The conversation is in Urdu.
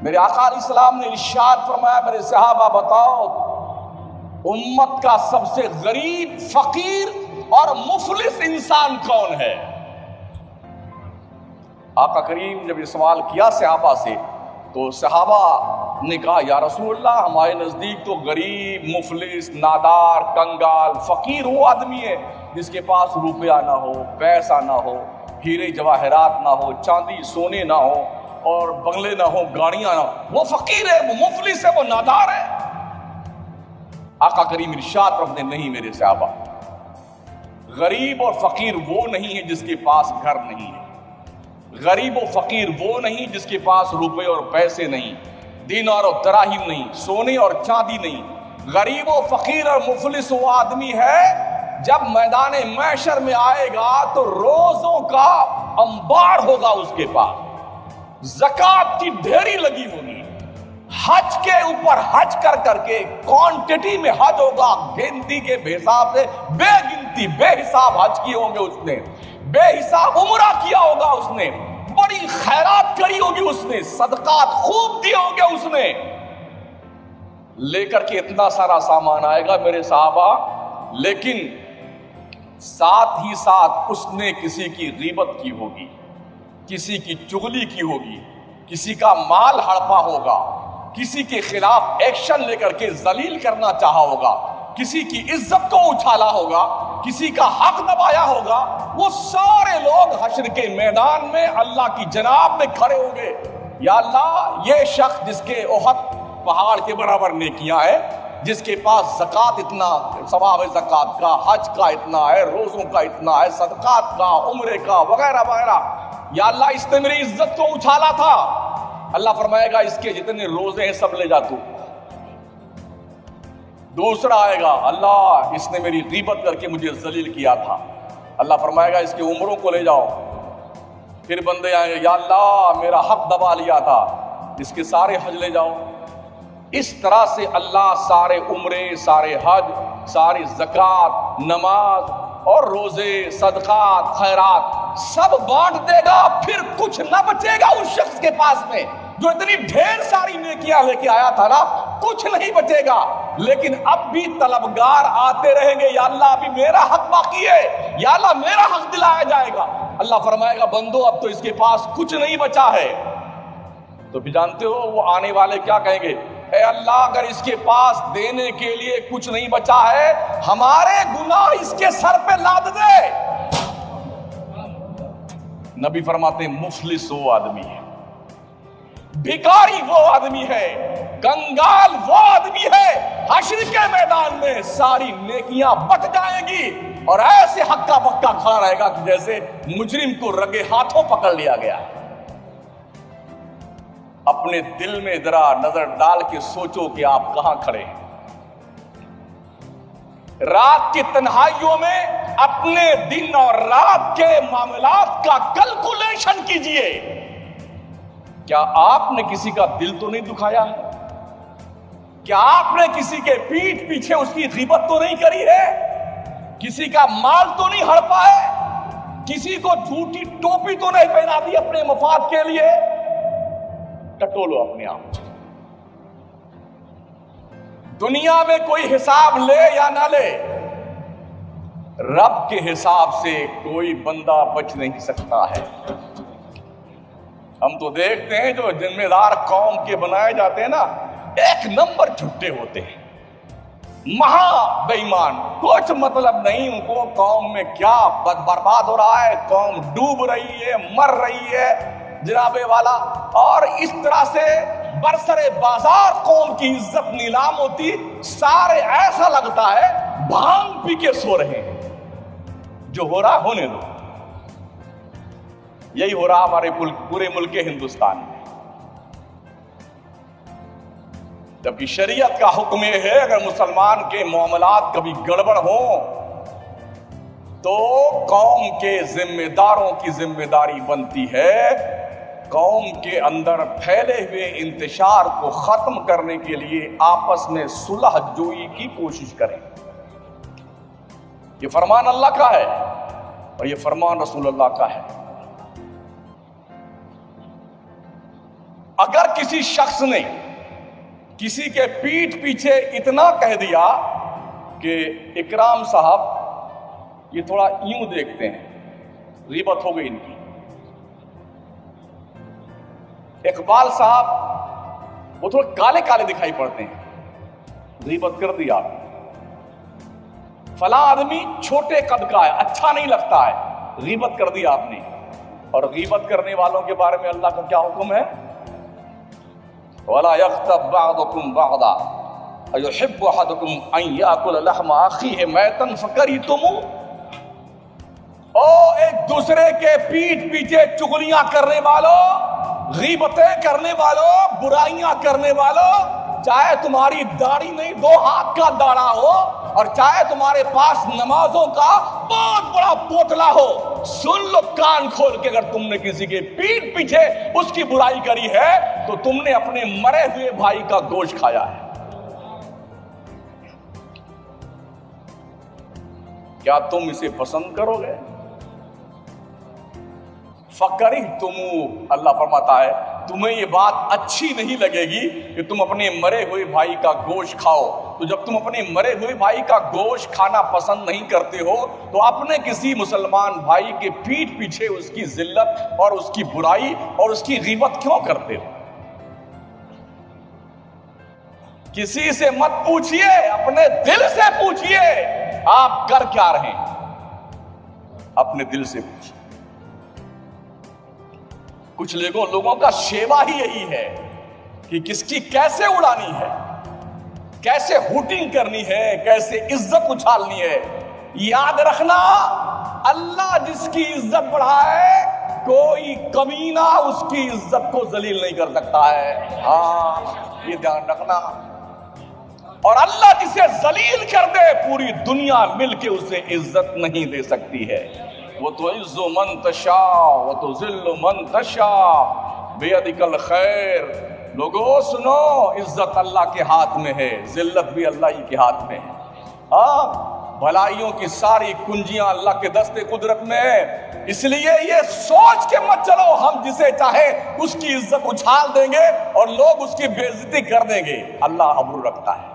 میرے آقا علیہ السلام نے ارشاد فرمایا، میرے صحابہ بتاؤ امت کا سب سے غریب، فقیر اور مفلس انسان کون ہے؟ آقا کریم جب یہ سوال کیا صحابہ سے تو صحابہ نے کہا یا رسول اللہ ہمارے نزدیک تو غریب، مفلس، نادار، کنگال، فقیر وہ آدمی ہے جس کے پاس روپیہ نہ ہو، پیسہ نہ ہو، ہیرے جواہرات نہ ہو، چاندی سونے نہ ہو اور بنگلے نہ ہو، گاڑیاں نہ ہو، وہ فقیر ہے، وہ مفلس ہے، وہ نادار ہے۔ آقا کریم ارشاد فرماتے ہیں نہیں میرے صحابہ، غریب اور فقیر وہ نہیں ہے جس کے پاس گھر نہیں ہے، غریب و فقیر وہ نہیں جس کے پاس روپے اور پیسے نہیں، دینار اور دراہم نہیں، سونے اور چاندی نہیں۔ غریب و فقیر اور مفلس وہ آدمی ہے جب میدان محشر میں آئے گا تو روزوں کا انبار ہوگا اس کے پاس، زکوٰۃ کی ڈھیری لگی ہوگی، حج کے اوپر حج کر کر کے کوانٹٹی میں حج ہوگا، گنتی کے حساب سے بے گنتی بے حساب حج کیے ہوں گے اس نے، بے حساب عمرہ کیا ہوگا اس نے، بڑی خیرات کری ہوگی اس نے، صدقات خوب دیے ہوں گے اس نے، لے کر کے اتنا سارا سامان آئے گا میرے صحابہ، لیکن ساتھ ہی ساتھ اس نے کسی کی غیبت کی ہوگی، کسی کی چغلی کی ہوگی، کسی کا مال ہڑپا ہوگا، کسی کے خلاف ایکشن لے کر کے ذلیل کرنا چاہا ہوگا، کسی کی عزت کو اچھالا ہوگا، کسی کا حق دبایا ہوگا، وہ سارے لوگ حشر کے میدان میں اللہ کی جناب میں کھڑے ہوں گے، یا اللہ یہ شخص جس کے احد پہاڑ کے برابر نیکیاں ہیں، جس کے پاس زکوٰۃ اتنا ثواب ہے، زکوٰۃ کا، حج کا اتنا ہے، روزوں کا اتنا ہے، صدقات کا، عمرے کا وغیرہ وغیرہ، یا اللہ اس نے میری عزت کو اچھالا تھا، اللہ فرمائے گا اس کے جتنے روزے ہیں سب لے جا تو۔ دوسرا آئے گا اللہ اس نے میری غیبت کر کے مجھے ذلیل کیا تھا، اللہ فرمائے گا اس کے عمروں کو لے جاؤ۔ پھر بندے آئیں گے یا اللہ میرا حق دبا لیا تھا، اس کے سارے حج لے جاؤ۔ اس طرح سے اللہ سارے عمرے، سارے حج، ساری زکوٰۃ، نماز اور روزے، صدقات، خیرات سب بانٹ دے گا، پھر کچھ نہ بچے گا اس شخص کے پاس میں جو اتنی ڈھیر ساری نیکیاں لے کے آیا تھا نا، کچھ نہیں بچے گا۔ لیکن اب بھی طلبگار آتے رہیں گے، یا اللہ ابھی میرا حق باقی ہے، یا اللہ میرا حق دلایا جائے گا۔ اللہ فرمائے گا بندو اب تو اس کے پاس کچھ نہیں بچا ہے۔ تو بھی جانتے ہو وہ آنے والے کیا کہیں گے، اے اللہ اگر اس کے پاس دینے کے لیے کچھ نہیں بچا ہے، ہمارے گناہ اس کے سر پہ لاد دے۔ نبی فرماتے ہیں مفلس وہ آدمی ہے، بھکاری وہ آدمی ہے، کنگال وہ آدمی ہے، حشر کے میدان میں ساری نیکیاں بٹ جائیں گی اور ایسے ہکا بکا کھڑا رہے گا کہ جیسے مجرم کو رگے ہاتھوں پکڑ لیا گیا۔ اپنے دل میں ذرا نظر ڈال کے سوچو کہ آپ کہاں کھڑے ہیں۔ رات کی تنہائیوں میں اپنے دن اور رات کے معاملات کا کیلکولیشن کیجئے، کیا آپ نے کسی کا دل تو نہیں دکھایا ہے؟ کیا آپ نے کسی کے پیٹھ پیچھے اس کی غیبت تو نہیں کری ہے؟ کسی کا مال تو نہیں ہڑپا ہے؟ کسی کو جھوٹی ٹوپی تو نہیں پہنا دی اپنے مفاد کے لیے؟ ٹٹولو اپنے آپ۔ دنیا میں کوئی حساب لے یا نہ لے، رب کے حساب سے کوئی بندہ بچ نہیں سکتا ہے۔ ہم تو دیکھتے ہیں جو ذمہ دار قوم کے بنائے جاتے ہیں نا، ایک نمبر جھوٹے ہوتے ہیں، مہا بے ایمان، کچھ مطلب نہیں ان کو قوم میں کیا برباد ہو رہا ہے، قوم ڈوب رہی ہے، مر رہی ہے جناب والا، اور اس طرح سے برسر بازار قوم کی عزت نیلام ہوتی، سارے ایسا لگتا ہے بھانگ پی کے سو رہے ہیں۔ جو ہو رہا ہونے دو، یہی ہو رہا ہمارے پورے ملک ہندوستان میں۔ جبکہ شریعت کا حکم یہ ہے اگر مسلمان کے معاملات کبھی گڑبڑ ہوں تو قوم کے ذمہ داروں کی ذمہ داری بنتی ہے قوم کے اندر پھیلے ہوئے انتشار کو ختم کرنے کے لیے آپس میں صلح جوئی کی کوشش کریں۔ یہ فرمان اللہ کا ہے اور یہ فرمان رسول اللہ کا ہے۔ اگر کسی شخص نے کسی کے پیٹھ پیچھے اتنا کہہ دیا کہ اکرام صاحب یہ تھوڑا یوں دیکھتے ہیں، غیبت ہو گئی ان کی، اقبال صاحب وہ تھوڑے کالے کالے دکھائی پڑتے ہیں، غیبت کر دی آپ نے، فلاں آدمی چھوٹے قد کا ہے، اچھا نہیں لگتا ہے، غیبت کر دی آپ نے۔ اور غیبت کرنے والوں کے بارے میں اللہ کا کیا حکم ہے؟ وَلَا يَغْتَبْ بَعْضُكُمْ بَعْضًا أَيُحِبُّ أَحَدُكُمْ أَن يَأْكُلَ لَحْمَ أَخِيهِ مَيْتًا فَكَرِهْتُمُوهُ۔ او ایک دوسرے کے پیٹھ پیچھے چغلیاں کرنے والوں، غیبتیں کرنے والوں، برائیاں کرنے والوں، چاہے تمہاری داڑھی نہیں 2 ہاتھ کا داڑھا ہو اور چاہے تمہارے پاس نمازوں کا بہت بڑا پوتلا ہو، سن لو کان کھول کے، اگر تم نے کسی کے پیٹھ پیچھے اس کی برائی کری ہے تو تم نے اپنے مرے ہوئے بھائی کا گوشت کھایا ہے۔ کیا تم اسے پسند کرو گے؟ فَكَرِهْتُمُوهُ، اللہ فرماتا ہے تمہیں یہ بات اچھی نہیں لگے گی کہ تم اپنے مرے ہوئے بھائی کا گوشت کھاؤ۔ تو جب تم اپنے مرے ہوئے بھائی کا گوشت کھانا پسند نہیں کرتے ہو تو اپنے کسی مسلمان بھائی کے پیٹھ پیچھے اس کی ذلت اور اس کی برائی اور اس کی غیبت کیوں کرتے ہو؟ کسی سے مت پوچھئے، اپنے دل سے پوچھئے آپ کر کیا رہے ہیں، اپنے دل سے پوچھئے۔ کچھ لوگوں کا شیوا ہی یہی ہے کہ کس کی کیسے اڑانی ہے، کیسے ہوٹنگ کرنی ہے، کیسے عزت اچھالنی ہے۔ یاد رکھنا اللہ جس کی عزت بڑھائے کوئی کمینہ اس کی عزت کو ذلیل نہیں کر سکتا ہے۔ ہاں یہ دھیان رکھنا، اور اللہ جسے ذلیل کر دے پوری دنیا مل کے اسے عزت نہیں دے سکتی ہے۔ وَتُعِزُّ مَن تَشَاءُ وَتُذِلُّ مَن تَشَاءُ بِيَدِكَ الْخَيْرُ۔ لوگوں سنو، عزت اللہ کے ہاتھ میں ہے، ذلت بھی اللہ ہی کے ہاتھ میں ہے۔ بھلائیوں کی ساری کنجیاں اللہ کے دست قدرت میں ہے، اس لیے یہ سوچ کے مت چلو ہم جسے چاہے اس کی عزت اچھال دیں گے اور لوگ اس کی بے عزتی کر دیں گے۔ اللہ ابرو رکھتا ہے۔